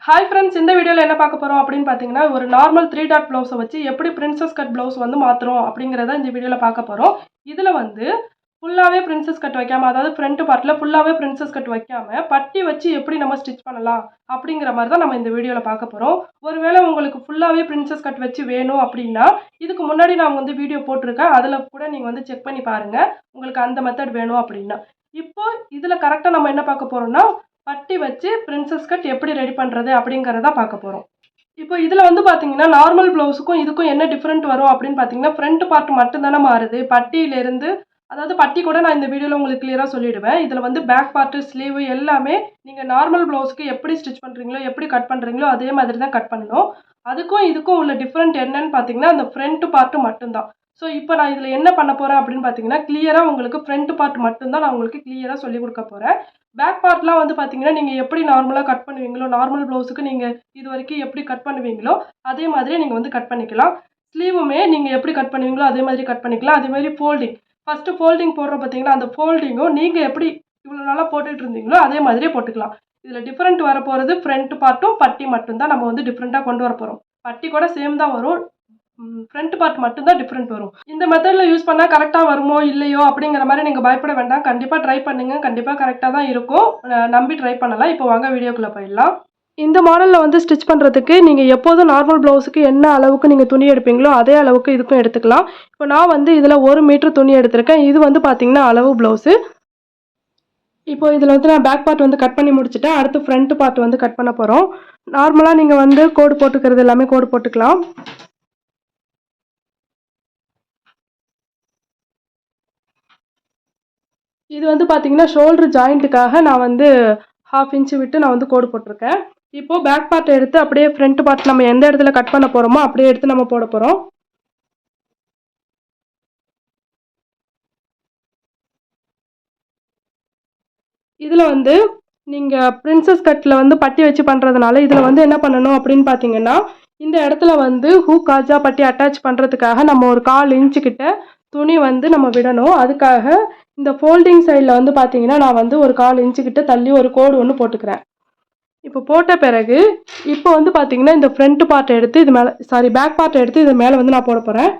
Hi friends, இந்த வீடியோவில் என்ன பார்க்க போகிறோம் அப்படின்னு பார்த்தீங்கன்னா, ஒரு நார்மல் 3 டாட் ப்ளவுஸை வச்சு எப்படி பிரின்சஸ் கட் ப்ளவுஸ் வந்து மாற்றுறோம் அப்படிங்கிறத இந்த வீடியோவில் பார்க்க போகிறோம். இதில் வந்து ஃபுல்லாகவே பிரின்சஸ் கட் வைக்காமல், அதாவது ஃப்ரண்ட் பார்ட்டில் ஃபுல்லாகவே பிரின்சஸ் கட் வைக்காமல் பட்டி வச்சு எப்படி நம்ம ஸ்டிச் பண்ணலாம் அப்படிங்கிற மாதிரி தான் நம்ம இந்த வீடியோவில் பார்க்க போகிறோம். ஒருவேளை உங்களுக்கு ஃபுல்லாகவே பிரின்சஸ் கட் வச்சு வேணும் அப்படின்னா, இதுக்கு முன்னாடி நான் வந்து வீடியோ போட்டிருக்கேன். அதில் கூட நீங்கள் வந்து செக் பண்ணி பாருங்கள், உங்களுக்கு அந்த மெத்தட் வேணும் அப்படின்னா. இப்போ இதில் கரெக்டாக நம்ம என்ன பார்க்க போகிறோம்னா, பட்டி வச்சு பிரின்சஸ் கட் எப்படி ரெடி பண்ணுறது அப்படிங்கிறத பார்க்க போகிறோம். இப்போ இதில் வந்து பார்த்தீங்கன்னா, நார்மல் ப்ளவுஸுக்கும் இதுக்கும் என்ன டிஃப்ரெண்ட் வரும் அப்படின்னு பார்த்தீங்கன்னா, ஃப்ரண்ட் பார்ட் மட்டும் தானே மாறுது. பட்டியிலேருந்து, அதாவது பட்டி கூட நான் இந்த வீடியோவில் உங்களுக்கு கிளியராக சொல்லிவிடுவேன். இதில் வந்து பேக் பார்ட்டு, ஸ்லீவு எல்லாமே நீங்கள் நார்மல் ப்ளவுஸுக்கு எப்படி ஸ்டிச் பண்ணுறீங்களோ, எப்படி கட் பண்ணுறீங்களோ அதே மாதிரி தான் கட் பண்ணணும். அதுக்கும் இதுக்கும் உள்ள டிஃப்ரெண்ட் என்னன்னு பார்த்தீங்கன்னா, அந்த ஃப்ரண்ட் பார்ட்டு மட்டும்தான். ஸோ இப்போ நான் இதில் என்ன பண்ண போகிறேன் அப்படின்னு பார்த்தீங்கன்னா, கிளியராக உங்களுக்கு ஃப்ரண்ட் பார்ட் மட்டும்தான் நான் உங்களுக்கு கிளியராக சொல்லிக் கொடுக்க போகிறேன். பேக் பார்ட்லாம் வந்து பார்த்தீங்கன்னா, நீங்கள் எப்படி நார்மலாக கட் பண்ணுவீங்களோ, நார்மல் ப்ளவுஸுக்கு நீங்கள் இது வரைக்கும் எப்படி கட் பண்ணுவீங்களோ அதே மாதிரியே நீங்கள் வந்து கட் பண்ணிக்கலாம். ஸ்லீவுமே நீங்கள் எப்படி கட் பண்ணுவீங்களோ அதே மாதிரி கட் பண்ணிக்கலாம். அதே மாதிரி ஃபோல்டிங், ஃபஸ்ட்டு ஃபோல்டிங் போடுறோம் பார்த்தீங்கன்னா, அந்த ஃபோல்டிங்கும் நீங்கள் எப்படி இவ்வளோ நாளாக போட்டுட்டு இருந்தீங்களோ அதே மாதிரியே போட்டுக்கலாம். இதில் டிஃப்ரெண்ட் வரப்போகிறது ஃப்ரண்ட் பார்ட்டும் பட்டி மட்டும்தான் நம்ம வந்து டிஃப்ரெண்ட்டாக கொண்டு வர போகிறோம். பட்டி கூட சேம் தான் வரும், ஃப்ரண்ட் பார்ட் மட்டும்தான் டிஃப்ரெண்ட் வரும். இந்த மெத்தடில் யூஸ் பண்ணால் கரெக்டாக வருமோ இல்லையோ அப்படிங்கிற மாதிரி நீங்கள் பயப்பட வேண்டாம். கண்டிப்பாக ட்ரை பண்ணுங்க, கண்டிப்பாக கரெக்டாக தான் இருக்கும். நம்பி ட்ரை பண்ணலாம். இப்போ வாங்க வீடியோக்குள்ளே போயிடலாம். இந்த மாடலில் வந்து ஸ்டிச் பண்ணுறதுக்கு நீங்கள் எப்போதும் நார்மல் ப்ளவுஸுக்கு என்ன அளவுக்கு நீங்கள் துணி எடுப்பீங்களோ அதே அளவுக்கு இதுக்கும் எடுத்துக்கலாம். இப்போ நான் வந்து இதில் 1 மீட்டர் துணி எடுத்திருக்கேன். இது வந்து பார்த்தீங்கன்னா அளவு ப்ளவுஸு. இப்போ இதில் வந்து நான் பேக் பார்ட் வந்து கட் பண்ணி முடிச்சுட்டேன். அடுத்து ஃப்ரண்ட் பார்ட் வந்து கட் பண்ண போகிறோம். நார்மலாக நீங்கள் வந்து கோடு போட்டுக்கிறது எல்லாமே கோடு போட்டுக்கலாம். இது வந்து பார்த்தீங்கன்னா ஷோல்டர் ஜாயிண்ட்டுக்காக நான் வந்து 1/2 இன்ச்சு விட்டு நான் வந்து கோடு போட்டிருக்கேன். இப்போது பேக் பார்ட் எடுத்து அப்படியே ஃப்ரண்ட் பார்ட் நம்ம எந்த இடத்துல கட் பண்ண போகிறோமோ அப்படியே எடுத்து நம்ம போட போகிறோம். இதில் வந்து நீங்கள் பிரின்சஸ் கட்டில் வந்து பட்டி வச்சு பண்ணுறதுனால இதில் வந்து என்ன பண்ணணும் அப்படின்னு பார்த்தீங்கன்னா, இந்த இடத்துல வந்து ஹூக் காஜா பட்டி அட்டாச் பண்ணுறதுக்காக நம்ம ஒரு 1/4 இன்ச்சு கிட்ட துணி வந்து நம்ம விடணும். அதுக்காக இந்த ஃபோல்டிங் சைடில் வந்து பார்த்தீங்கன்னா, நான் வந்து ஒரு 1/4 இன்ச்சு கிட்ட தள்ளி ஒரு கோடு ஒன்று போட்டுக்கிறேன். இப்போ போட்ட பிறகு இப்போ வந்து பார்த்தீங்கன்னா, இந்த ஃப்ரண்ட் பார்ட் எடுத்து இது மேலே, பேக் பார்ட் எடுத்து இது மேலே வந்து நான் போட போகிறேன்.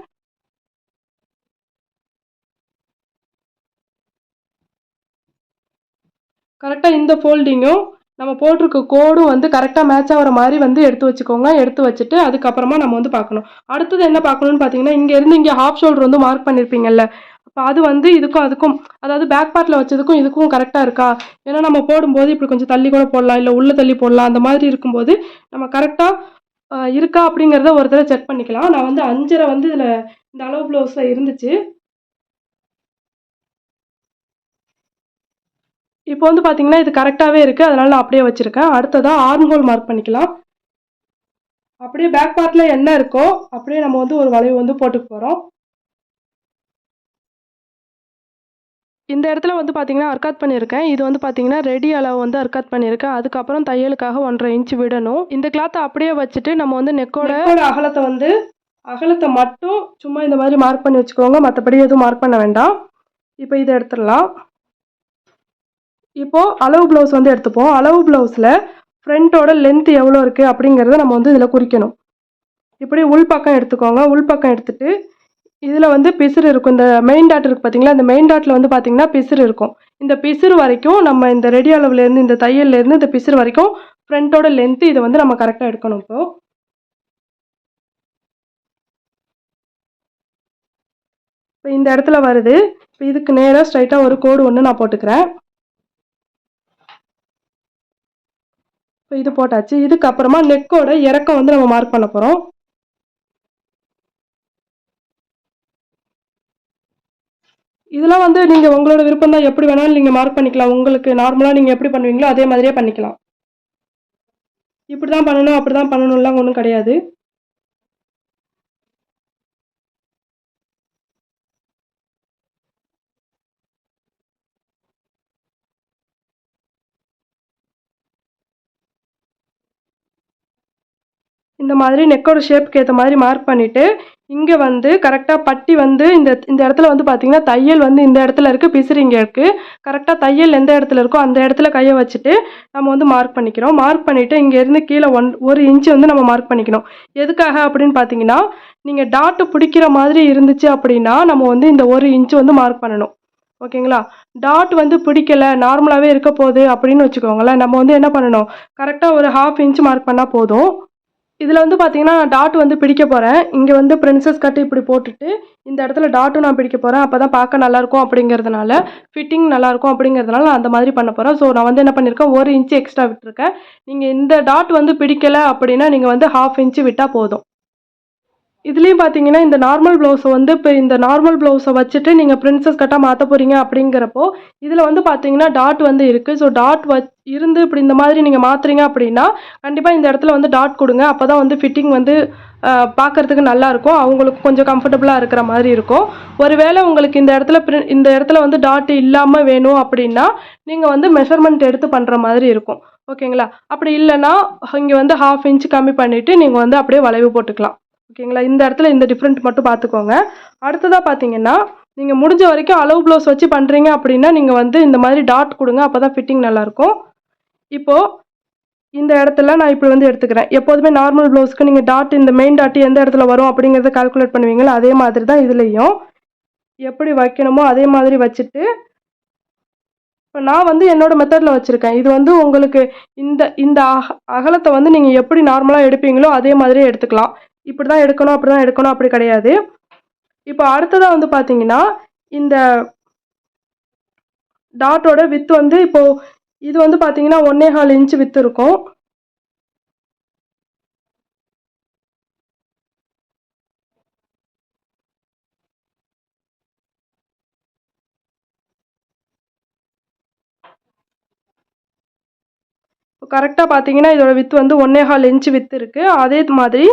கரெக்டாக இந்த ஃபோல்டிங்கும் நம்ம போட்டிருக்க கோடும் வந்து கரெக்டாக மேட்ச் ஆகிற மாதிரி வந்து எடுத்து வச்சுக்கோங்க. எடுத்து வச்சுட்டு அதுக்கப்புறமா நம்ம வந்து பார்க்கணும். அடுத்தது என்ன பார்க்கணும்னு பார்த்தீங்கன்னா, இங்கேருந்து இங்கே ஹாஃப் ஷோல்டர் வந்து மார்க் பண்ணியிருப்பீங்கல்ல, அப்போ அது வந்து இதுக்கும் அதுக்கும், அதாவது பேக் பார்ட்டில் வச்சதுக்கும் இதுக்கும் கரெக்டாக இருக்கா? ஏன்னா நம்ம போடும்போது இப்படி கொஞ்சம் தள்ளி கூட போடலாம், இல்லை உள்ளே தள்ளி போடலாம். அந்த மாதிரி இருக்கும்போது நம்ம கரெக்டாக இருக்கா அப்படிங்கிறத ஒரு தடவை செக் பண்ணிக்கலாம். நான் வந்து 5.5 வந்து இதில் இந்த அளவு ப்ளவுஸில் இருந்துச்சு. இப்போ வந்து பார்த்தீங்கன்னா, இது கரெக்டாகவே இருக்குது. அதனால் நான் அப்படியே வச்சுருக்கேன். அடுத்ததாக ஆர்ம் ஹோல் மார்க் பண்ணிக்கலாம். அப்படியே பேக் பார்ட்டில் என்ன இருக்கோ அப்படியே நம்ம வந்து ஒரு வளைவு வந்து போட்டுக்க போகிறோம். இந்த இடத்துல வந்து பார்த்தீங்கன்னா அர்க்காத் பண்ணியிருக்கேன். இது வந்து பார்த்தீங்கன்னா ரெடி அளவு வந்து அர்க்காத் பண்ணியிருக்கேன். அதுக்கப்புறம் தையலுக்காக 1.5 இன்ச்சு விடணும். இந்த கிளாத்தை அப்படியே வச்சுட்டு நம்ம வந்து நெக்கோட அகலத்தை மட்டும் சும்மா இந்த மாதிரி மார்க் பண்ணி வச்சுக்கோங்க. மற்றபடி எதுவும் மார்க் பண்ண வேண்டாம். இப்போ இதை எடுத்துடலாம். இப்போது அளவு ப்ளவுஸ் வந்து எடுத்துப்போம். அளவு ப்ளவுஸில் ஃப்ரண்ட்டோட லென்த் எவ்வளோ இருக்குது அப்படிங்கிறத நம்ம வந்து இதில் குறிக்கணும். இப்படி உள்பக்கம் எடுத்துக்கோங்க. உள்பக்கம் எடுத்துகிட்டு இதில் வந்து பிசுறு இருக்கும். இந்த மெயின் டாட் இருக்குது பார்த்தீங்களா, இந்த மெயின் டாட்டில் வந்து பார்த்தீங்கன்னா பிசுறு இருக்கும். இந்த பிசுறு வரைக்கும் நம்ம இந்த ரெடி அளவுலேருந்து, இந்த தையல்லேருந்து இந்த பிசுறு வரைக்கும் ஃப்ரண்ட்டோட லென்த்து இதை வந்து நம்ம கரெக்டாக எடுக்கணும். இப்போ இந்த இடத்துல வருது. இப்போ இதுக்கு நேராக ஸ்ட்ரைட்டாக ஒரு கோடு ஒன்று நான் போட்டுக்கிறேன். இப்போ இது போட்டாச்சு. இதுக்கப்புறமா நெக்கோட இறக்கம் வந்து நம்ம மார்க் பண்ண போகிறோம். இதெல்லாம் வந்து நீங்கள் உங்களோட விருப்பம் தான், எப்படி வேணாலும் நீங்கள் மார்க் பண்ணிக்கலாம். உங்களுக்கு நார்மலாக நீங்கள் எப்படி பண்ணுவீங்களோ அதே மாதிரியே பண்ணிக்கலாம். இப்படி தான் பண்ணணும் அப்படி தான் பண்ணணும்லாம் ஒன்றும் கிடையாது. இந்த மாதிரி நெக்கோட ஷேப்புக்கு ஏற்ற மாதிரி மார்க் பண்ணிவிட்டு இங்கே வந்து கரெக்டாக பட்டி வந்து இந்த இடத்துல வந்து பார்த்திங்கன்னா தையல் வந்து இந்த இடத்துல இருக்குது, பிசிறு இங்கே இருக்குது. கரெக்டாக தையல் எந்த இடத்துல இருக்கோ அந்த இடத்துல கையை வச்சுட்டு நம்ம வந்து மார்க் பண்ணிக்கிறோம். மார்க் பண்ணிவிட்டு இங்கேருந்து கீழே 1 இன்ச்சு வந்து நம்ம மார்க் பண்ணிக்கணும். எதுக்காக அப்படின்னு பார்த்தீங்கன்னா, நீங்கள் டாட்டு பிடிக்கிற மாதிரி இருந்துச்சு அப்படின்னா நம்ம வந்து இந்த 1 இன்ச்சு வந்து மார்க் பண்ணணும். ஓகேங்களா? டாட் வந்து பிடிக்கலை, நார்மலாகவே இருக்க போகுது அப்படின்னு வச்சுக்கோங்களேன், நம்ம வந்து என்ன பண்ணணும், கரெக்டாக ஒரு 1/2 இன்ச் மார்க் பண்ணால் போதும். இதில் வந்து பார்த்தீங்கன்னா நான் டாட் வந்து பிடிக்க போகிறேன். இங்கே வந்து பிரின்சஸ் கட் இப்படி போட்டுட்டு இந்த இடத்துல டாட்டும் நான் பிடிக்க போகிறேன். அப்போ தான் பார்க்க நல்லாயிருக்கும் அப்படிங்கிறதுனால, ஃபிட்டிங் நல்லாயிருக்கும் அப்படிங்கிறதுனால நான் அந்த மாதிரி பண்ண போகிறேன். ஸோ நான் வந்து என்ன பண்ணியிருக்கேன், 1 இன்ச்சு எக்ஸ்ட்ரா விட்டுருக்கேன். நீங்கள் இந்த டாட் வந்து பிடிக்கலை அப்படின்னா நீங்கள் வந்து 1/2 இன்ச்சு விட்டால் போதும். இதுலேயும் பார்த்தீங்கன்னா இந்த நார்மல் ப்ளவுஸை வந்து இப்போ இந்த நார்மல் ப்ளவுஸை வச்சுட்டு நீங்கள் பிரின்சஸ் கட்டாக மாற்ற போகிறீங்க அப்படிங்கிறப்போ இதில் வந்து பார்த்தீங்கன்னா டாட் வந்து இருக்குது. ஸோ டாட் இருந்து இப்படி இந்த மாதிரி நீங்கள் மாற்றுறீங்க அப்படின்னா கண்டிப்பாக இந்த இடத்துல வந்து டாட் கொடுங்க. அப்போ தான் வந்து ஃபிட்டிங் வந்து பார்க்குறதுக்கு நல்லாயிருக்கும், அவங்களுக்கு கொஞ்சம் கம்ஃபர்டபுளாக இருக்கிற மாதிரி இருக்கும். ஒருவேளை உங்களுக்கு இந்த இடத்துல வந்து டாட் இல்லாமல் வேணும் அப்படின்னா நீங்கள் வந்து மெஷர்மெண்ட் எடுத்து பண்ணுற மாதிரி இருக்கும். ஓகேங்களா? அப்படி இல்லைன்னா இங்கே வந்து 1/2 இன்ச்சு கம்மி பண்ணிவிட்டு நீங்கள் வந்து அப்படியே வளைவு போட்டுக்கலாம். ஓகேங்களா? இந்த இடத்துல இந்த டிஃப்ரெண்ட் மட்டும் பார்த்துக்கோங்க. அடுத்ததாக பார்த்தீங்கன்னா நீங்கள் முடிஞ்ச வரைக்கும் அளவு ப்ளவுஸ் வச்சு பண்ணுறீங்க அப்படின்னா நீங்கள் வந்து இந்த மாதிரி டாட் கொடுங்க, அப்போ தான் ஃபிட்டிங் நல்லாயிருக்கும். இப்போது இந்த இடத்துல நான் இப்படி வந்து எடுத்துக்கிறேன். எப்போதுமே நார்மல் ப்ளவுஸ்க்கு நீங்கள் டாட் இந்த மெயின் டாட் எந்த இடத்துல வரும் அப்படிங்கிறத கால்குலேட் பண்ணுவீங்களா, அதே மாதிரி தான் இதுலேயும் எப்படி வைக்கணுமோ அதே மாதிரி வச்சுட்டு இப்போ நான் வந்து என்னோட மெத்தடில் வச்சுருக்கேன். இது வந்து உங்களுக்கு இந்த அகலத்தை வந்து நீங்கள் எப்படி நார்மலாக எடுப்பீங்களோ அதே மாதிரியே எடுத்துக்கலாம். இப்படி தான் எடுக்கணும் அப்படி தான் எடுக்கணும் அப்படி கிடையாது. இப்போ அடுத்ததாக வந்து பார்த்தீங்கன்னா இந்த டாட்டோட வித்து வந்து இப்போது இது வந்து பார்த்தீங்கன்னா 1.25 இன்ச்சு வித்து இருக்கும். கரெக்டாக பார்த்தீங்கன்னா இதோட வித்து வந்து 1.25 இன்ச்சு வித்து இருக்குது. அதே மாதிரி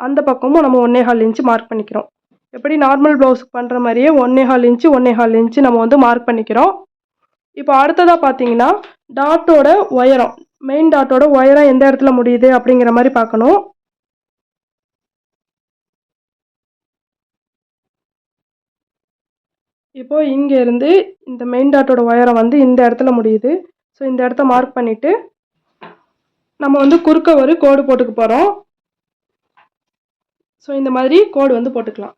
அந்த பக்கமும் நம்ம 1.25 இன்ச்சு மார்க் பண்ணிக்கிறோம். எப்படி நார்மல் ப்ளவுஸுக்கு பண்ணுற மாதிரியே 1.25 இன்ச்சு 1.25 இன்ச்சு நம்ம வந்து மார்க் பண்ணிக்கிறோம். இப்போ அடுத்ததாக பார்த்தீங்கன்னா டாட்டோட உயரம், மெயின் டாட்டோட உயரம் எந்த இடத்துல முடியுது அப்படிங்கிற மாதிரி பார்க்கணும். இப்போ இங்கேருந்து இந்த மெயின் டாட்டோட உயரம் வந்து இந்த இடத்துல முடியுது. ஸோ இந்த இடத்த மார்க் பண்ணிவிட்டு நம்ம வந்து குறுக்க ஒரு கோடு போட்டுக்க போகிறோம். ஸோ இந்த மாதிரி கோடு வந்து போட்டுக்கலாம்.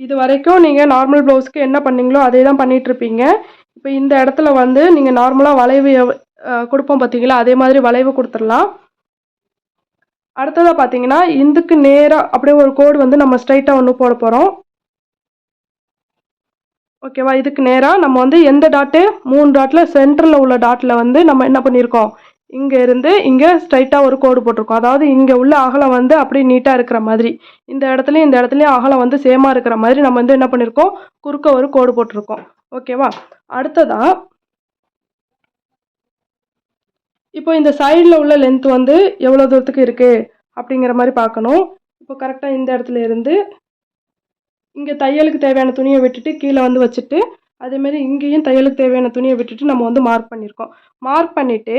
இது வரைக்கும் நீங்கள் நார்மல் ப்ளவுஸ்க்கு என்ன பண்ணீங்களோ அதே தான் பண்ணிகிட்ருப்பீங்க. இப்போ இந்த இடத்துல வந்து நீங்கள் நார்மலாக வளைவு கொடுப்போம் பார்த்தீங்களா, அதே மாதிரி வளைவு கொடுத்துடலாம். அடுத்ததாக பார்த்தீங்கன்னா இதுக்கு நேராக அப்படியே ஒரு கோடு வந்து நம்ம ஸ்ட்ரைட்டாக ஒன்று போட போகிறோம். ஓகேவா? இதுக்கு நேராக நம்ம வந்து எந்த டாட்டு 3 டாட்டில் சென்டரில் உள்ள டாட்டில் வந்து நம்ம என்ன பண்ணியிருக்கோம், இங்கே இருந்து இங்கே ஸ்ட்ரைட்டாக ஒரு கோடு போட்டிருக்கோம். அதாவது இங்கே உள்ள அகலம் வந்து அப்படியே நீட்டாக இருக்கிற மாதிரி, இந்த இடத்துலையும் அகலம் வந்து சேமாக இருக்கிற மாதிரி நம்ம வந்து என்ன பண்ணியிருக்கோம், குறுக்க ஒரு கோடு போட்டிருக்கோம். ஓகேவா? அடுத்ததாக இப்போ இந்த சைடில் உள்ள லென்த் வந்து எவ்வளோ தூரத்துக்கு இருக்குது அப்படிங்கிற மாதிரி பார்க்கணும். இப்போ கரெக்டாக இந்த இடத்துல இருந்து இங்கே தையலுக்கு தேவையான துணியை விட்டுட்டு கீழே வந்து வச்சுட்டு அதேமாரி இங்கேயும் தையலுக்கு தேவையான துணியை விட்டுட்டு நம்ம வந்து மார்க் பண்ணியிருக்கோம். மார்க் பண்ணிவிட்டு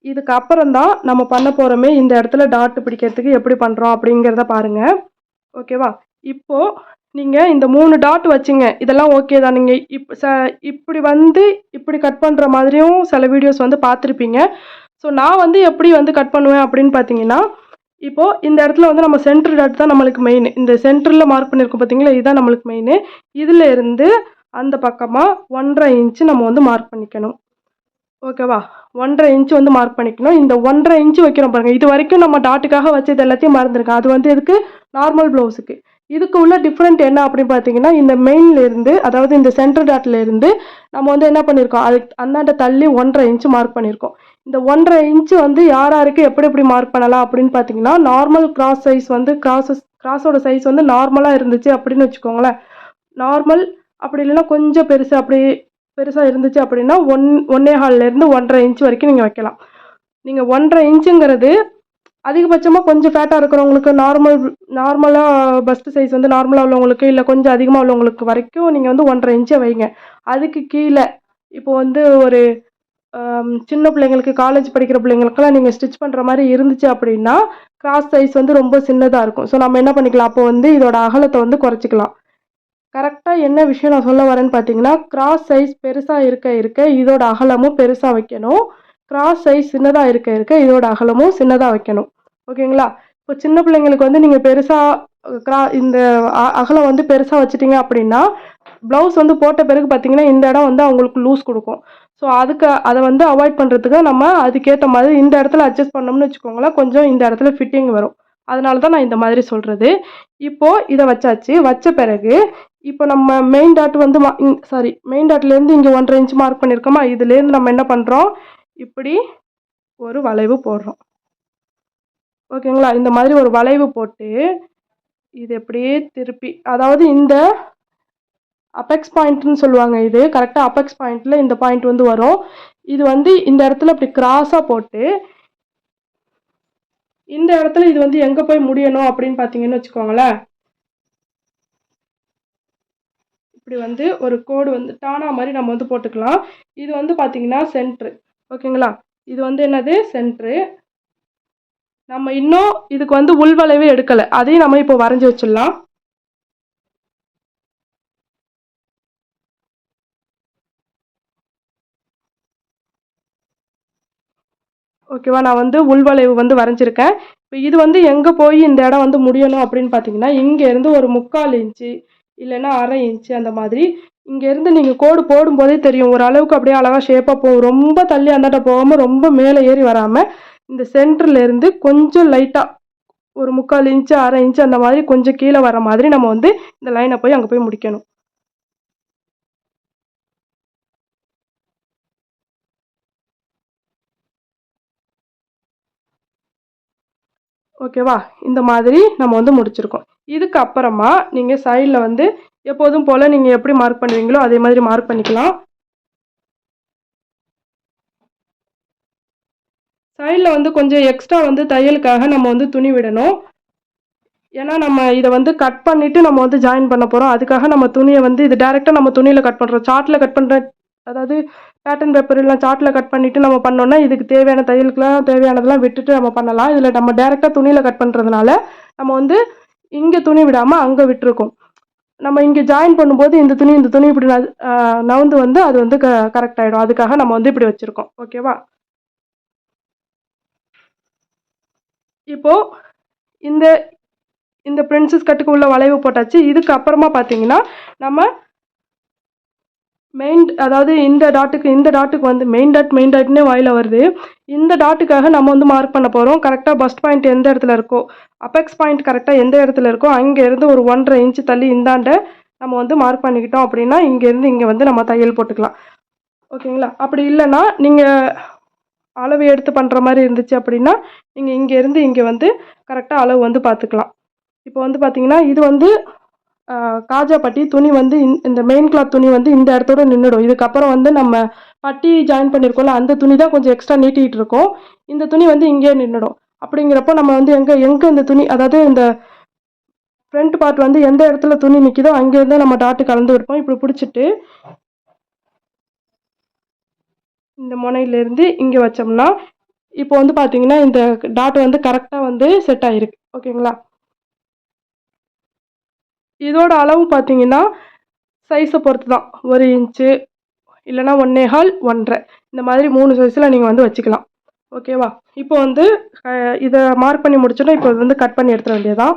இதுக்கப்புறம் தான் நம்ம பண்ண போகிறோமே இந்த இடத்துல டாட் பிடிக்கிறதுக்கு எப்படி பண்ணுறோம் அப்படிங்கிறத பாருங்கள். ஓகேவா? இப்போது நீங்கள் இந்த 3 டாட் வச்சுங்க, இதெல்லாம் ஓகே தான். நீங்கள் இப்படி வந்து இப்படி கட் பண்ணுற மாதிரியும் சில வீடியோஸ் வந்து பார்த்துருப்பீங்க. ஸோ நான் வந்து எப்படி வந்து கட் பண்ணுவேன் அப்படின்னு பார்த்தீங்கன்னா, இப்போது இந்த இடத்துல வந்து நம்ம சென்டர் டாட் தான் நம்மளுக்கு மெயின். இந்த சென்டரில் மார்க் பண்ணியிருக்கோம் பார்த்தீங்களா, இதுதான் நம்மளுக்கு மெயின். இதில் இருந்து அந்த பக்கமாக 1.5 இன்ச்சு நம்ம வந்து மார்க் பண்ணிக்கணும். ஓகேவா? 1.5 இன்ச்சு வந்து மார்க் பண்ணிக்கணும். இந்த 1.5 இன்ச்சு வைக்கிறோம் பாருங்கள், இது வரைக்கும் நம்ம டாட்டுக்காக வச்சது எல்லாத்தையும் மறந்துருக்கேன். அது வந்து எதுக்கு, நார்மல் ப்ளவுஸுக்கு. இதுக்கு உள்ள டிஃப்ரெண்ட் என்ன அப்படின்னு பார்த்தீங்கன்னா, இந்த மெயின்லேருந்து அதாவது இந்த சென்டர் டாட்லேருந்து நம்ம வந்து என்ன பண்ணியிருக்கோம், அதுக்கு அந்தாண்ட தள்ளி 1.5 இன்ச்சு மார்க் பண்ணியிருக்கோம். இந்த 1.5 இன்ச்சு வந்து யாருக்கு எப்படி மார்க் பண்ணலாம் அப்படின்னு பார்த்தீங்கன்னா, நார்மல் கிராஸ் சைஸ் வந்து கிராஸோட சைஸ் வந்து நார்மலாக இருந்துச்சு அப்படின்னு வச்சுக்கோங்களேன். நார்மல் அப்படி இல்லைன்னா கொஞ்சம் பெருசு அப்படி பெருசாக இருந்துச்சு அப்படின்னா 1.25லேருந்து 1.5 இன்ச் வரைக்கும் நீங்கள் வைக்கலாம். நீங்கள் 1.5 இன்ச்சுங்கிறது அதிகபட்சமாக கொஞ்சம் ஃபேட்டாக இருக்கிறவங்களுக்கு, நார்மலாக பஸ்ட் சைஸ் வந்து நார்மலாக உள்ளவங்களுக்கு இல்லை கொஞ்சம் அதிகமாக உள்ளவங்களுக்கு வரைக்கும் நீங்கள் வந்து 1.5 இன்ச்சை வைங்க. அதுக்கு கீழே இப்போ வந்து ஒரு சின்ன பிள்ளைங்களுக்கு காலேஜ் படிக்கிற பிள்ளைங்களுக்கெல்லாம் நீங்கள் ஸ்டிச் பண்ணுற மாதிரி இருந்துச்சு அப்படின்னா கிராஸ் சைஸ் வந்து ரொம்ப சின்னதாக இருக்கும். ஸோ நம்ம என்ன பண்ணிக்கலாம், அப்போ வந்து இதோட அகலத்தை வந்து குறைச்சிக்கலாம். கரெக்டாக என்ன விஷயம் நான் சொல்ல வரேன்னு பார்த்தீங்கன்னா, கிராஸ் சைஸ் பெருசாக இருக்க இருக்க இதோட அகலமும் பெருசாக வைக்கணும். கிராஸ் சைஸ் சின்னதாக இருக்க இருக்க இதோட அகலமும் சின்னதாக வைக்கணும். ஓகேங்களா? இப்போ சின்ன பிள்ளைங்களுக்கு வந்து நீங்கள் பெருசாக இந்த அகலம் வந்து பெருசாக வச்சுட்டீங்க அப்படின்னா ப்ளவுஸ் வந்து போட்ட பிறகு பார்த்தீங்கன்னா இந்த இடம் வந்து அவங்களுக்கு லூஸ் கொடுக்கும். ஸோ அதை வந்து அவாய்ட் பண்ணுறதுக்கு நம்ம அதுக்கேற்ற மாதிரி இந்த இடத்துல அட்ஜஸ்ட் பண்ணோம்னு வச்சுக்கோங்களேன், கொஞ்சம் இந்த இடத்துல ஃபிட்டிங் வரும். அதனால தான் நான் இந்த மாதிரி சொல்கிறது. இப்போது இதை வச்சாச்சு. வச்ச பிறகு இப்போ நம்ம மெயின் டாட் வந்து மெயின் டாட்லேருந்து இங்கே 1.5 இன்ச் மார்க் பண்ணியிருக்கோமா, இதுலேருந்து நம்ம என்ன பண்ணுறோம், இப்படி ஒரு வளைவு போடுறோம். ஓகேங்களா? இந்த மாதிரி ஒரு வளைவு போட்டு இது எப்படியே திருப்பி, அதாவது இந்த அபெக்ஸ் பாயிண்ட்னு சொல்லுவாங்க, இது கரெக்டாக அபெக்ஸ் பாயிண்ட்டில் இந்த பாயிண்ட் வந்து வரும். இது வந்து இந்த இடத்துல இப்படி கிராஸாக போட்டு இந்த இடத்துல இது வந்து எங்கே போய் முடியணும் அப்படின்னு பார்த்தீங்கன்னு வச்சுக்கோங்களேன், இப்படி வந்து ஒரு கோடு வந்து டானா மாதிரி நம்ம வந்து போட்டுக்கலாம். இது வந்து பார்த்தீங்கன்னா சென்ட்ரு. ஓகேங்களா? இது வந்து என்னது, சென்ட்ரு. நம்ம இன்னும் இதுக்கு வந்து உள்வளைவே எடுக்கலை, அதையும் நம்ம இப்போ வரைஞ்சி வச்சிடலாம். ஓகேவா? நான் வந்து உள்வளைவு வந்து வரைஞ்சிருக்கேன். இப்போ இது வந்து எங்கே போய் இந்த இடம் வந்து முடியணும் அப்படின்னு பார்த்தீங்கன்னா, இங்கேருந்து ஒரு 3/4 இன்ச்சு இல்லைன்னா 1/2 இன்ச்சு அந்த மாதிரி இங்கேருந்து நீங்கள் கோடு போடும்போதே தெரியும். ஓரளவுக்கு அப்படியே அழகாக ஷேப்பாக போகும். ரொம்ப தள்ளி அந்தாண்ட போகாமல் ரொம்ப மேலே ஏறி வராமல் இந்த சென்டர்லேருந்து கொஞ்சம் லைட்டாக ஒரு 3/4 இன்ச்சு 1/2 இன்ச்சு அந்த மாதிரி கொஞ்சம் கீழே வர மாதிரி நம்ம வந்து இந்த லைனை போய் அங்கே போய் முடிக்கணும். ஓகேவா? இந்த மாதிரி நம்ம வந்து முடிச்சிருக்கோம். இதுக்கு அப்புறமா நீங்கள் சைடில் வந்து எப்போதும் போல் நீங்கள் எப்படி மார்க் பண்ணுவீங்களோ அதே மாதிரி மார்க் பண்ணிக்கலாம். சைடில் வந்து கொஞ்சம் எக்ஸ்ட்ரா வந்து தையலுக்காக நம்ம வந்து துணி விடணும். ஏன்னா நம்ம இதை வந்து கட் பண்ணிவிட்டு நம்ம வந்து ஜாயின் பண்ண போகிறோம். அதுக்காக நம்ம துணியை வந்து இது டேரெக்டாக நம்ம துணியில் கட் பண்ணுறோம். சார்ட்டில் கட் பண்ணுற, அதாவது பேட்டர்ன் பேப்பர் இல்லை சார்ட்டில் கட் பண்ணிவிட்டு நம்ம பண்ணோன்னா இதுக்கு தேவையான தையலுக்குலாம் தேவையானதெல்லாம் விட்டுட்டு நம்ம பண்ணலாம். இதில் நம்ம டேரெக்டாக துணியில் கட் பண்ணுறதுனால நம்ம வந்து இங்கே துணி விடாமல் அங்கே விட்டுருக்கோம். நம்ம இங்கே ஜாயின் பண்ணும்போது இந்த துணி இப்படி நவுந்து வந்து அது வந்து கரெக்ட் ஆகிடும். அதுக்காக நம்ம வந்து இப்படி வச்சுருக்கோம். ஓகேவா? இப்போது இந்த இந்த பிரின்சஸ் கட்டுக்கு உள்ள வளைவு போட்டாச்சு. இதுக்கு அப்புறமா பார்த்தீங்கன்னா நம்ம அதாவது இந்த டாட்டுக்கு வந்து மெயின் டாட்னே வாயில் வருது. இந்த டாட்டுக்காக நம்ம வந்து மார்க் பண்ண போகிறோம். கரெக்டாக பஸ்ட் பாயிண்ட் எந்த இடத்துல இருக்கோ, அபெக்ஸ் பாயிண்ட் கரெக்டாக எந்த இடத்துல இருக்கோ அங்கேருந்து ஒரு 1.5 இன்ச்சு தள்ளி இந்தாண்ட நம்ம வந்து மார்க் பண்ணிக்கிட்டோம் அப்படின்னா இங்கேருந்து இங்கே வந்து நம்ம தையல் போட்டுக்கலாம். ஓகேங்களா? அப்படி இல்லைன்னா நீங்கள் அளவு எடுத்து பண்ணுற மாதிரி இருந்துச்சு அப்படின்னா நீங்கள் இங்கேருந்து இங்கே வந்து கரெக்டாக அளவு வந்து பார்த்துக்கலாம். இப்போ வந்து பார்த்தீங்கன்னா இது வந்து காஜா பட்டி துணி வந்து இந்த மெயின் கிளாத் துணி வந்து இந்த இடத்தோட நின்றுடும். இதுக்கப்புறம் வந்து நம்ம பட்டி ஜாயின் பண்ணியிருக்கோம்ல அந்த துணி தான் கொஞ்சம் எக்ஸ்ட்ரா நீட்டிகிட்டு இருக்கும். இந்த துணி வந்து இங்கேயே நின்றுடும். அப்படிங்கிறப்போ நம்ம வந்து எங்கே இந்த துணி, அதாவது இந்த ஃப்ரண்ட் பார்ட் வந்து எந்த இடத்துல துணி நிற்கிதோ அங்கேருந்து நம்ம டாட்டு கலந்து விடுப்போம். இப்படி பிடிச்சிட்டு இந்த முனையிலேருந்து இங்கே வச்சோம்னா இப்போ வந்து பார்த்தீங்கன்னா இந்த டாட் வந்து கரெக்டாக வந்து செட் ஆகிருக்கு. ஓகேங்களா? இதோட அளவு பார்த்தீங்கன்னா சைஸை பொறுத்து தான். 1 இன்ச்சு இல்லைனா 1.25 1.5 இந்த மாதிரி 3 சைஸில் நீங்கள் வந்து வச்சுக்கலாம். ஓகேவா? இப்போ வந்து இதை மார்க் பண்ணி முடிச்சோன்னா இப்போ வந்து கட் பண்ணி எடுத்துட வேண்டியதான்.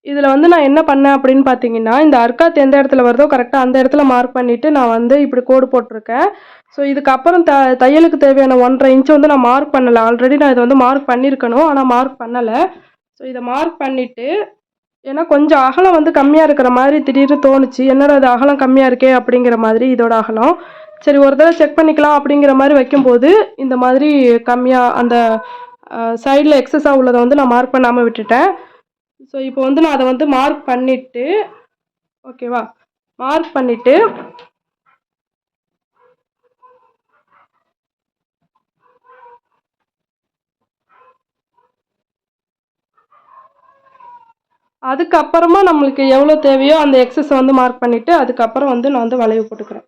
இதில் வந்து நான் என்ன பண்ணேன் அப்படின்னு பார்த்தீங்கன்னா, இந்த அர்க்காத் எந்த இடத்துல வருதோ கரெக்டாக அந்த இடத்துல மார்க் பண்ணிவிட்டு நான் வந்து இப்படி கோடு போட்டிருக்கேன். ஸோ இதுக்கப்புறம் தையலுக்கு தேவையான 1.5 இன்ச் வந்து நான் மார்க் பண்ணலை. ஆல்ரெடி நான் இதை வந்து மார்க் பண்ணியிருக்கணும், ஆனால் மார்க் பண்ணலை. ஸோ இதை மார்க் பண்ணிவிட்டு, ஏன்னா கொஞ்சம் அகலம் வந்து கம்மியாக இருக்கிற மாதிரி திடீர்னு தோணுச்சு. என்னடா இது அகலம் கம்மியாக இருக்கே அப்படிங்கிற மாதிரி இதோட அகலம். சரி ஒரு தடவை செக் பண்ணிக்கலாம் அப்படிங்கிற மாதிரி வைக்கும்போது இந்த மாதிரி கம்மியாக அந்த சைடில் எக்ஸஸாக உள்ளதை வந்து நான் மார்க் பண்ணாமல் விட்டுட்டேன். ஸோ இப்போ வந்து நான் அதை வந்து மார்க் பண்ணிவிட்டு, ஓகேவா, மார்க் பண்ணிவிட்டு அதுக்கப்புறமா நம்மளுக்கு எவ்வளோ தேவையோ அந்த எக்ஸஸை வந்து மார்க் பண்ணிவிட்டு அதுக்கப்புறம் வந்து நான் வந்து வளைவு போட்டுக்கிறேன்.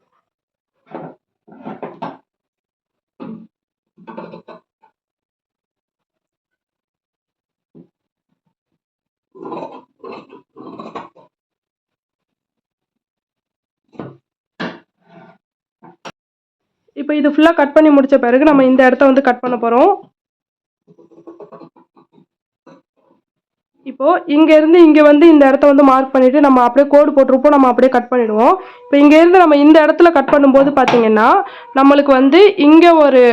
இப்போ இது ஃபுல்லாக கட் பண்ணி முடித்த பிறகு நம்ம இந்த இடத்த வந்து கட் பண்ண போகிறோம். இப்போது இங்கேருந்து இங்கே வந்து இந்த இடத்த வந்து மார்க் பண்ணிவிட்டு நம்ம அப்படியே கோடு போட்டிருப்போம், நம்ம அப்படியே கட் பண்ணிவிடுவோம். இப்போ இங்கேருந்து நம்ம இந்த இடத்துல கட் பண்ணும்போது பார்த்திங்கன்னா நம்மளுக்கு வந்து இங்கே ஒரு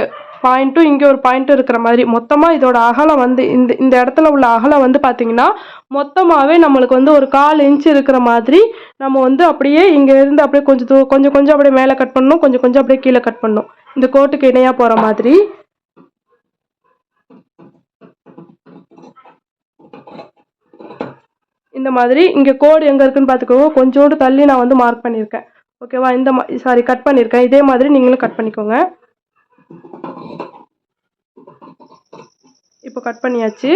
பாயிண்ட்டும் இங்கே ஒரு பாயிண்ட்டும் இருக்கிற மாதிரி மொத்தமாக இதோட அகலம் வந்து இந்த இடத்துல உள்ள அகலம் வந்து பார்த்திங்கன்னா மொத்தமாகவே நம்மளுக்கு வந்து ஒரு 1/4 இன்ச் இருக்கிற மாதிரி நம்ம வந்து அப்படியே இங்கேருந்து அப்படியே கொஞ்சம் கொஞ்சம் அப்படியே மேலே கட் பண்ணணும், கொஞ்சம் கொஞ்சம் அப்படியே கீழே கட் பண்ணணும், இந்த கோட்டுக்கு இணையாக போகிற மாதிரி. இந்த மாதிரி இங்கே கோடு எங்கே இருக்குன்னு பார்த்துக்கோங்க, கொஞ்சோண்டு தள்ளி நான் வந்து மார்க் பண்ணியிருக்கேன். ஓகேவா, சாரி கட் பண்ணியிருக்கேன். இதே மாதிரி நீங்களும் கட் பண்ணிக்கோங்க. இப்போ கட் பண்ணியாச்சு.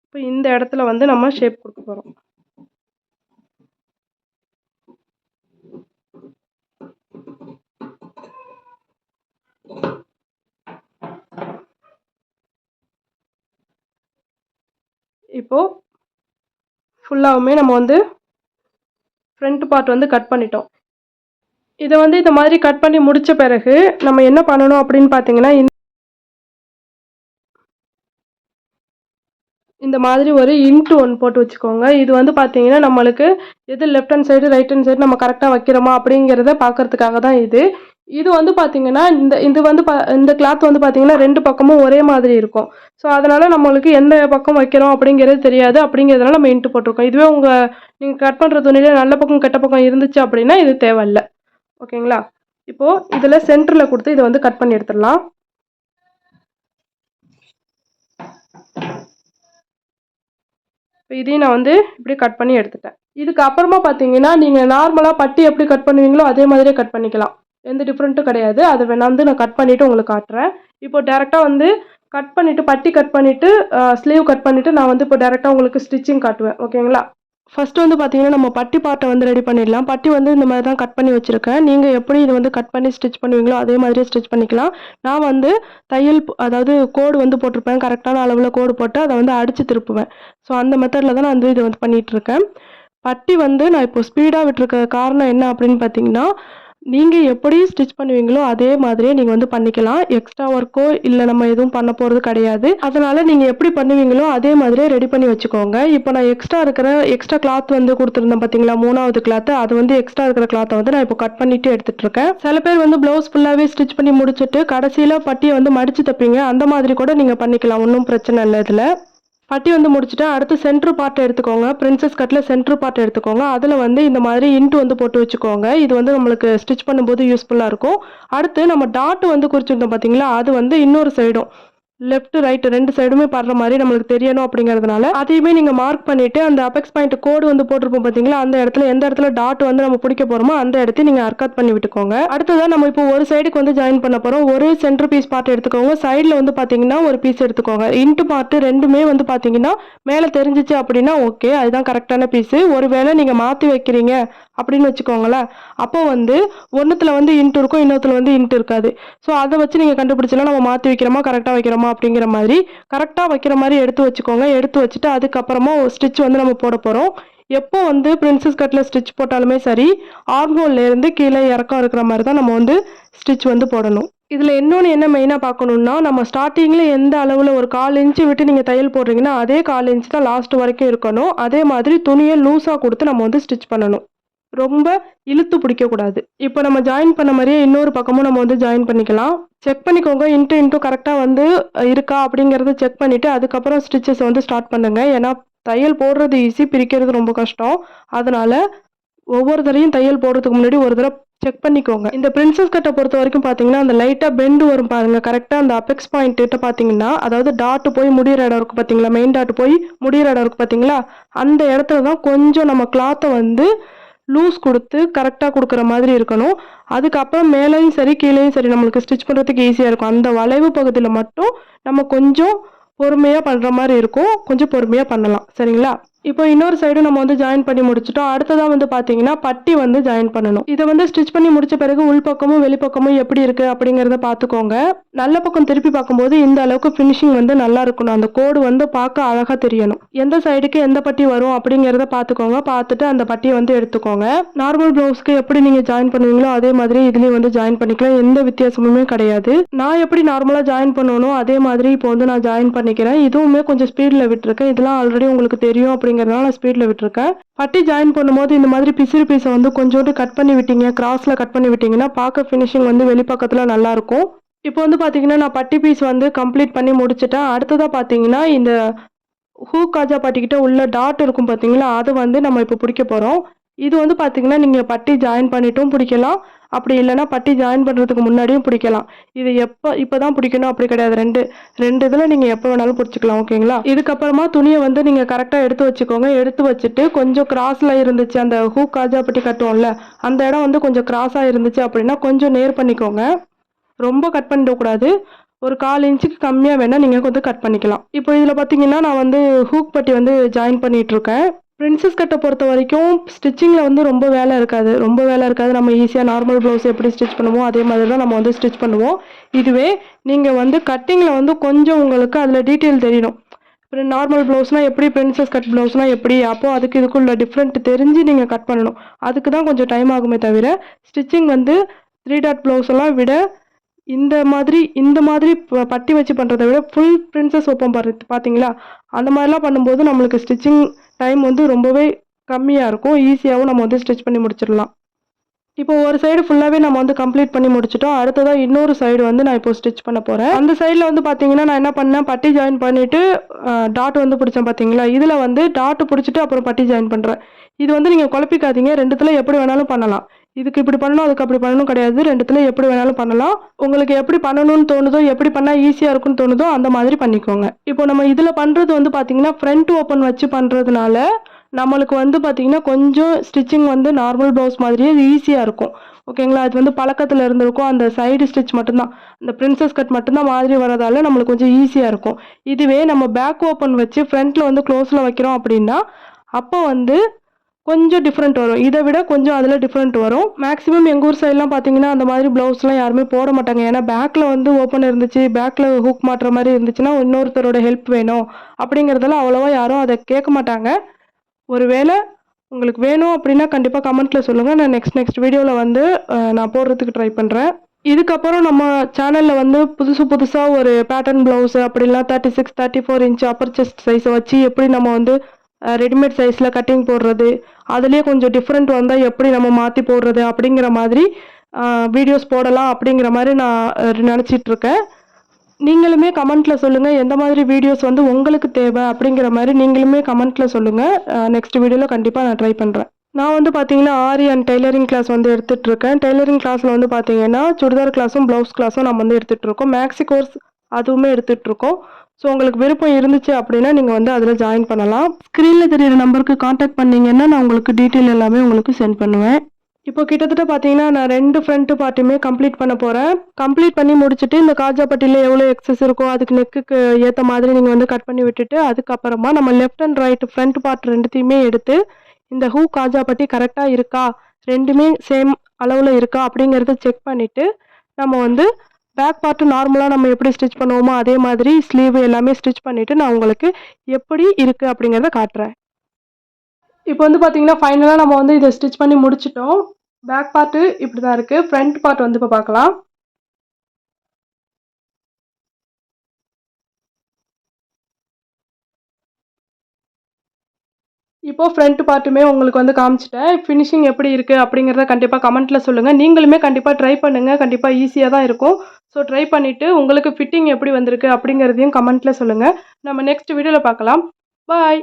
இப்போ இந்த இடத்துல வந்து நம்ம ஷேப் கொடுக்க போகிறோம். இப்போ ஃபுல்லாகவுமே நம்ம வந்து ஃப்ரண்ட் பார்ட் வந்து கட் பண்ணிட்டோம். இதை வந்து இந்த மாதிரி கட் பண்ணி முடித்த பிறகு நம்ம என்ன பண்ணணும் அப்படின்னு பார்த்தீங்கன்னா, இந்த மாதிரி ஒரு இன்ட்டு 1 போட்டு வச்சுக்கோங்க. இது வந்து பார்த்தீங்கன்னா நம்மளுக்கு எது left hand side right hand side நம்ம கரெக்டாக வைக்கிறோமா அப்படிங்கிறத பார்க்கறதுக்காக தான் இது. இது வந்து பார்த்தீங்கன்னா இது வந்து இந்த கிளாத் வந்து பார்த்தீங்கன்னா 2 பக்கமும் ஒரே மாதிரி இருக்கும். ஸோ அதனால் நம்மளுக்கு எந்த பக்கம் வைக்கிறோம் அப்படிங்கிறது தெரியாது. அப்படிங்கிறதுனால நம்ம இன்ட்டு போட்டிருக்கோம். இதுவே நீங்கள் கட் பண்ணுற துணியில் நல்ல பக்கம் கெட்ட பக்கம் இருந்துச்சு அப்படின்னா இது தேவையில்லை. ஓகேங்களா, இப்போது இதில் சென்டரில் கொடுத்து இதை வந்து கட் பண்ணி எடுத்துடலாம். இப்போ இதையும் நான் வந்து இப்படி கட் பண்ணி எடுத்துட்டேன். இதுக்கு அப்புறமா பார்த்தீங்கன்னா நீங்கள் நார்மலாக பட்டி எப்படி கட் பண்ணுவீங்களோ அதே மாதிரியே கட் பண்ணிக்கலாம், எந்த டிஃப்ரெண்ட்டும் கிடையாது. அதை வேணா வந்து நான் கட் பண்ணிவிட்டு உங்களுக்கு காட்டுறேன். இப்போ டேரெக்டாக வந்து கட் பண்ணிவிட்டு பட்டி கட் பண்ணிவிட்டு ஸ்லீவ் கட் பண்ணிவிட்டு நான் வந்து இப்போ டேரெக்டாக உங்களுக்கு ஸ்டிச்சிங் காட்டுவேன். ஓகேங்களா, ஃபஸ்ட்டு வந்து பார்த்தீங்கன்னா நம்ம பட்டி பார்ட்டை வந்து ரெடி பண்ணிடலாம். பட்டி வந்து இந்த மாதிரி தான் கட் பண்ணி வச்சுருக்கேன். நீங்கள் எப்படி இதை வந்து கட் பண்ணி ஸ்டிச் பண்ணுவீங்களோ அதே மாதிரியே ஸ்டிச் பண்ணிக்கலாம். நான் வந்து அதாவது கோடு வந்து போட்டிருப்பேன், கரெக்டான அளவில் கோடு போட்டு அதை வந்து அடித்து திருப்புவேன். ஸோ அந்த மெத்தடில் தான் நான் வந்து இதை வந்து பண்ணிகிட்ருக்கேன். பட்டி வந்து நான் இப்போ ஸ்பீடாக விட்டுருக்க காரணம் என்ன அப்படின்னு பார்த்தீங்கன்னா, நீங்கள் எப்படி ஸ்டிச் பண்ணுவீங்களோ அதே மாதிரியே நீங்கள் வந்து பண்ணிக்கலாம். எக்ஸ்ட்ரா ஒர்க்கோ இல்லை நம்ம எதுவும் பண்ண போகிறது கிடையாது. அதனால் நீங்கள் எப்படி பண்ணுவீங்களோ அதே மாதிரியே ரெடி பண்ணி வச்சுக்கோங்க. இப்போ நான் எக்ஸ்ட்ரா கிளாத் வந்து கொடுத்துருந்தேன் பார்த்தீங்களா, 3வது கிளாத்து, அது வந்து எக்ஸ்ட்ரா இருக்கிற கிளாத்தை வந்து நான் இப்போ கட் பண்ணிவிட்டு எடுத்துகிட்ருக்கேன். சில பேர் வந்து ப்ளவுஸ் ஃபுல்லாகவே ஸ்டிச் பண்ணி முடிச்சுட்டு கடைசியில் பட்டியை வந்து மடித்து தைப்பீங்க. அந்த மாதிரி கூட நீங்கள் பண்ணிக்கலாம், ஒன்றும் பிரச்சனை இல்லை. இதில் பட்டி வந்து முடிச்சுட்டு அடுத்து சென்ட்ரு பார்ட் எடுத்துக்கோங்க. பிரின்சஸ் கட்டில் சென்ட்ரு பார்ட் எடுத்துக்கோங்க. அதில் வந்து இந்த மாதிரி இன்ட்டு வந்து போட்டு வச்சுக்கோங்க. இது வந்து நம்மளுக்கு ஸ்டிச் பண்ணும்போது யூஸ்ஃபுல்லாக இருக்கும். அடுத்து நம்ம டாட்டு வந்து குறிச்சிருந்தோம் பார்த்தீங்களா, அது வந்து இன்னொரு சைடும் லெஃப்ட் ரைட் 2 சைடுமே படுற மாதிரி நம்மளுக்கு தெரியணும். அப்படிங்கிறதுனால அதையுமே நீங்கள் மார்க் பண்ணிவிட்டு அந்த அபெக்ஸ் பாயிண்ட் கோடு வந்து போட்டிருப்போம் பார்த்தீங்களா, அந்த இடத்துல எந்த இடத்துல டாட் வந்து நம்ம பிடிக்க போகிறோமோ அந்த இடத்த நீங்கள் அர்க்காத் பண்ணி விட்டுக்கோங்க. அடுத்ததான் நம்ம இப்போ ஒரு சைடுக்கு வந்து ஜாயின் பண்ண போகிறோம். ஒரு சென்டர் பீஸ் பார்ட் எடுத்துக்கோங்க. சைடில் வந்து பார்த்தீங்கன்னா ஒரு பீஸ் எடுத்துக்கோங்க. இன்ட்டு பார்ட்டு ரெண்டுமே வந்து பார்த்தீங்கன்னா மேலே தெரிஞ்சிச்சு அப்படின்னா ஓகே, அதுதான் கரெக்டான பீஸு. ஒருவேளை நீங்கள் மாற்றி வைக்கிறீங்க அப்படின்னு வச்சுக்கோங்களேன், அப்போ வந்து ஒன்றுத்தில் வந்து இன்ட்டு இருக்கும், இன்னொருத்தில் வந்து இன்ட்டு இருக்காது. ஸோ அதை வச்சு நீங்கள் கண்டுபிடிச்சலாம் நம்ம மாற்றி வைக்கிறோமா கரெக்டாக வைக்கிறோமா அப்படிங்கிற மாதிரி. கரெக்டாக வைக்கிற மாதிரி எடுத்து வச்சுக்கோங்க. எடுத்து வச்சுட்டு அதுக்கப்புறமா ஒரு ஸ்டிச் வந்து நம்ம போட போகிறோம். எப்போ வந்து பிரின்சஸ் கட்டில் ஸ்டிச் போட்டாலுமே சரி, ஆர்ம்ஹோல்லேருந்து கீழே இறக்கம் இருக்கிற மாதிரி தான் நம்ம வந்து ஸ்டிச் வந்து போடணும். இதில் இன்னொன்று என்ன மெயினாக பார்க்கணுன்னா, நம்ம ஸ்டார்ட்டிங்கில் எந்த அளவில் ஒரு 1/4 இன்ச்சு விட்டு நீங்கள் தையல் போடுறீங்கன்னா, அதே 1/4 இன்ச் தான் லாஸ்ட் வரைக்கும் இருக்கணும். அதே மாதிரி துணியை லூஸாக கொடுத்து நம்ம வந்து ஸ்டிச் பண்ணணும். ரொம்ப இழுத்து பிடிக்கக்கூடாது. இப்போ நம்ம ஜாயின் பண்ண மாதிரியே இன்னொரு பக்கமும் நம்ம வந்து ஜாயின் பண்ணிக்கலாம். செக் பண்ணிக்கோங்க. இன்ட்டு கரெக்டாக வந்து இருக்கா அப்படிங்கிறத செக் பண்ணிவிட்டு அதுக்கப்புறம் ஸ்டிச்சஸ் வந்து ஸ்டார்ட் பண்ணுங்க. ஏன்னா தையல் போடுறது ஈஸி, பிரிக்கிறது ரொம்ப கஷ்டம். அதனால ஒவ்வொரு தடவையும் தையல் போடுறதுக்கு முன்னாடி ஒரு தடவை செக் பண்ணிக்கோங்க. இந்த பிரின்சஸ் கட்டை பொறுத்த வரைக்கும் பார்த்தீங்கன்னா, அந்த லைட்டாக பெண்டு வரும் பாருங்க. கரெக்டாக அந்த அபெக்ஸ் பாயிண்ட் கிட்ட பார்த்தீங்கன்னா, அதாவது டாட் போய் முடியிற இடம் இருக்கு பார்த்தீங்களா, மெயின் டாட் போய் முடியிற இடம் இருக்கு பார்த்தீங்களா, அந்த இடத்துல தான் கொஞ்சம் நம்ம கிளாத்தை வந்து லூஸ் கொடுத்து கரெக்டாக கொடுக்குற மாதிரி இருக்கணும். அதுக்கப்புறம் மேலேயும் சரி கீழேயும் சரி நம்மளுக்கு ஸ்டிச் பண்ணுறதுக்கு ஈஸியாக இருக்கும். அந்த வளைவு பகுதியில் மட்டும் நம்ம கொஞ்சம் பொறுமையாக பண்ணுற மாதிரி இருக்கும். கொஞ்சம் பொறுமையாக பண்ணலாம். சரிங்களா? இப்போ இன்னொரு சைடு நம்ம வந்து ஜாயின் பண்ணி முடிச்சிட்டோம். அடுத்ததாக வந்து பார்த்தீங்கன்னா பட்டி வந்து ஜாயின் பண்ணணும். இதை வந்து ஸ்டிச் பண்ணி முடிச்ச பிறகு உள்பக்கமும் வெளிப்பக்கமும் எப்படி இருக்கு அப்படிங்கிறத பார்த்துக்கோங்க. நல்ல பக்கம் திருப்பி பார்க்கும்போது இந்த அளவுக்கு ஃபினிஷிங் வந்து நல்லா இருக்கணும். அந்த கோடு வந்து பார்க்க அழகாக தெரியணும். எந்த சைடுக்கு எந்த பட்டி வரும் அப்படிங்கிறத பார்த்துக்கோங்க. பார்த்துட்டு அந்த பட்டியை வந்து எடுத்துக்கோங்க. நார்மல் ப்ளவுஸ்க்கு எப்படி நீங்கள் ஜாயின் பண்ணுவீங்களோ அதே மாதிரி இதுலேயும் வந்து ஜாயின் பண்ணிக்கலாம். எந்த வித்தியாசமுமே கிடையாது. நான் எப்படி நார்மலாக ஜாயின் பண்ணணும் அதே மாதிரி இப்போ வந்து நான் ஜாயின் பண்ணிக்கிறேன். இதுவுமே கொஞ்சம் ஸ்பீடில் விட்டுருக்கேன். இதெல்லாம் ஆல்ரெடி உங்களுக்கு தெரியும் அப்படிங்கிறதுனால நான் ஸ்பீடில் விட்டுருக்கேன். பட்டி ஜாயின் பண்ணும்போது இந்த மாதிரி பிசிறு பீஸை வந்து கொஞ்சோண்டு கட் பண்ணி விட்டீங்க, கிராஸில் கட் பண்ணி விட்டீங்கன்னா பார்க்க ஃபினிஷிங் வந்து வெளிப்பக்கத்தில் நல்லாயிருக்கும். இப்போ வந்து பார்த்தீங்கன்னா நான் பட்டி பீஸ் வந்து கம்ப்ளீட் பண்ணி முடிச்சிட்டேன். அடுத்ததாக பார்த்தீங்கன்னா இந்த ஹூக் காஜா பட்டிக்கிட்ட உள்ள டாட் இருக்கும் பார்த்தீங்களா, அது வந்து நம்ம இப்போ பிடிக்க போகிறோம். இது வந்து பார்த்தீங்கன்னா நீங்கள் பட்டி ஜாயின் பண்ணிட்டும் பிடிக்கலாம், அப்படி இல்லைன்னா பட்டி ஜாயின் பண்ணுறதுக்கு முன்னாடியும் பிடிக்கலாம். இது இப்போ தான் பிடிக்கணும் அப்படி கிடையாது. ரெண்டு இதில் நீங்கள் எப்போ வேணாலும் பிடிச்சிக்கலாம். ஓகேங்களா? இதுக்கப்புறமா துணியை வந்து நீங்கள் கரெக்டாக எடுத்து வச்சுக்கோங்க. எடுத்து வச்சுட்டு கொஞ்சம் கிராஸில் இருந்துச்சு, அந்த ஹூக் காஜா பட்டி கட்டுவோம்ல, அந்த இடம் வந்து கொஞ்சம் கிராஸாக இருந்துச்சு அப்படின்னா கொஞ்சம் நேர் பண்ணிக்கோங்க. ரொம்ப கட் பண்ணிடக்கூடாது. ஒரு 1/4 இன்ச்சுக்கு கம்மியாக வேணால் நீங்கள் வந்து கட் பண்ணிக்கலாம். இப்போ இதில் பார்த்தீங்கன்னா நான் வந்து ஹூக் பட்டி வந்து ஜாயின் பண்ணிகிட்ருக்கேன். பிரின்சஸ் கட்டை பொறுத்த வரைக்கும் ஸ்டிச்சிங்கில் வந்து ரொம்ப வேலை இருக்காது. நம்ம ஈஸியாக நார்மல் ப்ளவுஸ் எப்படி ஸ்டிச் பண்ணுவோம் அதே மாதிரி தான் நம்ம வந்து ஸ்டிச் பண்ணுவோம். இதுவே நீங்கள் வந்து கட்டிங்கில் வந்து கொஞ்சம் உங்களுக்கு அதில் டீட்டெயில் தெரியணும். இப்போ நார்மல் ப்ளவுஸ்னால் எப்படி, பிரின்சஸ் கட் ப்ளவுஸ்னால் எப்படி, அப்போது அதுக்கு இதுக்குள்ள டிஃப்ரெண்ட் தெரிஞ்சு நீங்கள் கட் பண்ணணும். அதுக்கு தான் கொஞ்சம் டைம் ஆகுமே தவிர ஸ்டிச்சிங் வந்து 3 டாட் ப்ளவுஸ் எல்லாம் விட இந்த மாதிரி பட்டி வச்சு பண்ணுறதை விட ஃபுல் பிரின்சஸ் வைப்போம் பார்த்தீங்களா, அந்த மாதிரிலாம் பண்ணும்போது நம்மளுக்கு ஸ்டிச்சிங் டைம் வந்து ரொம்பவே கம்மியாக இருக்கும். ஈஸியாகவும் நம்ம வந்து ஸ்டிச் பண்ணி முடிச்சிடலாம். இப்போ ஒரு சைடு ஃபுல்லாகவே நம்ம வந்து கம்ப்ளீட் பண்ணி முடிச்சிட்டோம். அடுத்ததாக இன்னொரு சைடு வந்து நான் இப்போ ஸ்டிச் பண்ண போகிறேன். அந்த சைடில் வந்து பார்த்தீங்கன்னா நான் என்ன பண்ணேன், பட்டி ஜாயின் பண்ணிவிட்டு டாட் வந்து பிடிச்சேன் பார்த்தீங்களா, இதில் வந்து டாட் பிடிச்சிட்டு அப்புறம் பட்டி ஜாயின் பண்ணுறேன். இது வந்து நீங்கள் குழப்பிக்காதீங்க. ரெண்டுத்துல எப்படி வேணாலும் பண்ணலாம். இதுக்கு இப்படி பண்ணணும் அதுக்கு அப்படி பண்ணணும் கிடையாது. ரெண்டுத்துல எப்படி வேணாலும் பண்ணலாம். உங்களுக்கு எப்படி பண்ணணும்னு தோணுதோ, எப்படி பண்ணால் ஈஸியாக இருக்குன்னு தோணுதோ அந்த மாதிரி பண்ணிக்கோங்க. இப்போ நம்ம இதில் பண்ணுறது வந்து பார்த்தீங்கன்னா ஃப்ரண்ட் ஓப்பன் வச்சு பண்ணுறதுனால நம்மளுக்கு வந்து பார்த்தீங்கன்னா கொஞ்சம் ஸ்டிச்சிங் வந்து நார்மல் ப்ளவுஸ் மாதிரியே ஈஸியாக இருக்கும். ஓகேங்களா? அது வந்து பழக்கத்தில் இருந்திருக்கும். அந்த சைடு ஸ்டிச் மட்டும்தான், அந்த பிரின்சஸ் கட் மட்டும்தான் மாதிரி வரதால நம்மளுக்கு கொஞ்சம் ஈஸியாக இருக்கும். இதுவே நம்ம பேக் ஓப்பன் வச்சு ஃப்ரண்ட்டில் வந்து க்ளோஸில் வைக்கிறோம் அப்படின்னா அப்போ வந்து கொஞ்சம் டிஃப்ரெண்ட் வரும். இதை விட கொஞ்சம் அதில் டிஃப்ரெண்ட் வரும். மேக்ஸிமம் எங்கள் ஊர் சைட்லாம் பார்த்தீங்கன்னா அந்த மாதிரி ப்ளவுஸ்லாம் யாருமே போட மாட்டாங்க. ஏன்னா பேக்கில் வந்து ஓப்பன் இருந்துச்சு, பேக்கில் ஹூக் மாட்டுற மாதிரி இருந்துச்சுன்னா இன்னொருத்தரோட ஹெல்ப் வேணும் அப்படிங்கிறதெல்லாம் அவ்வளோவா யாரும் அதை கேட்க மாட்டாங்க. ஒருவேளை உங்களுக்கு வேணும் அப்படின்னா கண்டிப்பாக கமெண்ட்டில் சொல்லுங்கள். நான் நெக்ஸ்ட் வீடியோவில் வந்து நான் போடுறதுக்கு ட்ரை பண்ணுறேன். இதுக்கப்புறம் நம்ம சேனலில் வந்து புதுசாக ஒரு பேட்டர்ன் ப்ளவுஸு அப்படிலாம் 36, 34 இன்ச் அப்பர் செஸ்ட் சைஸை வச்சு எப்படி நம்ம வந்து ரெடிமேட் சைஸில் கட்டிங் போடுறது, அதுலேயே கொஞ்சம் டிஃப்ரெண்ட் வந்தால் எப்படி நம்ம மாற்றி போடுறது அப்படிங்கிற மாதிரி வீடியோஸ் போடலாம் அப்படிங்கிற மாதிரி நான் நினச்சிட்ருக்கேன். நீங்களுமே கமெண்ட்டில் சொல்லுங்கள் எந்த மாதிரி வீடியோஸ் வந்து உங்களுக்கு தேவை அப்படிங்கிற மாதிரி நீங்களுமே கமெண்ட்டில் சொல்லுங்கள். நெக்ஸ்ட் வீடியோவில் கண்டிப்பாக நான் ட்ரை பண்ணுறேன். நான் வந்து பார்த்தீங்கன்னா ஆரி அண்ட் டெய்லரிங் கிளாஸ் வந்து எடுத்துகிட்ருக்கேன். டெய்லரிங் கிளாஸில் வந்து பார்த்தீங்கன்னா சுடிதார் கிளாஸும் ப்ளவுஸ் கிளாஸும் நம்ம வந்து எடுத்துகிட்ருக்கோம். மேக்ஸி கோர்ஸ் அதுவுமே எடுத்துகிட்ருக்கோம். ஸோ உங்களுக்கு விருப்பம் இருந்துச்சு அப்படின்னா நீங்கள் வந்து அதில் ஜாயின் பண்ணலாம். ஸ்க்ரீனில் தெரியிற நம்பருக்கு காண்டாக்ட் பண்ணிங்கன்னா நான் உங்களுக்கு டீட்டெயில் எல்லாமே உங்களுக்கு சென்ட் பண்ணுவேன். இப்போ கிட்டத்தட்ட பார்த்தீங்கன்னா நான் 2 ஃப்ரண்ட் பார்ட்டுமே கம்ப்ளீட் பண்ண போகிறேன். கம்ப்ளீட் பண்ணி முடிச்சுட்டு இந்த காஜா பட்டியில் எவ்வளோ எக்ஸஸ் இருக்கோ அதுக்கு நெக்குக்கு ஏற்ற மாதிரி நீங்கள் வந்து கட் பண்ணி விட்டுட்டு அதுக்கப்புறமா நம்ம left and right front part ரெண்டுத்தையுமே எடுத்து இந்த ஹூ காஜா பட்டி கரெக்டாக இருக்கா, ரெண்டுமே சேம் அளவில் இருக்கா அப்படிங்கிறத செக் பண்ணிவிட்டு நம்ம வந்து பேக் பார்ட்டு நார்மலாக நம்ம எப்படி ஸ்டிச் பண்ணுவோமோ அதே மாதிரி ஸ்லீவ் எல்லாமே ஸ்டிச் பண்ணிவிட்டு நான் உங்களுக்கு எப்படி இருக்குது அப்படிங்கிறத காட்டுறேன். இப்போ வந்து பார்த்தீங்கன்னா ஃபைனலாக நம்ம வந்து இதை ஸ்டிச் பண்ணி முடிச்சிட்டோம். பேக் பார்ட்டு இப்படி தான் இருக்குது. ஃப்ரண்ட் பார்ட் வந்து இப்போ பார்க்கலாம். இப்போது ஃப்ரண்ட் பார்ட்டுமே உங்களுக்கு வந்து காமிச்சிட்டேன். ஃபினிஷிங் எப்படி இருக்குது அப்படிங்கிறத கண்டிப்பாக கமெண்ட்டில் சொல்லுங்கள். நீங்களுமே கண்டிப்பாக ட்ரை பண்ணுங்கள். கண்டிப்பாக ஈஸியாக தான் இருக்கும். ஸோ ட்ரை பண்ணிவிட்டு உங்களுக்கு ஃபிட்டிங் எப்படி வந்திருக்கு அப்படிங்கிறதையும் கமெண்ட்டில் சொல்லுங்கள். நம்ம நெக்ஸ்ட் வீடியோவில் பார்க்கலாம். பாய்.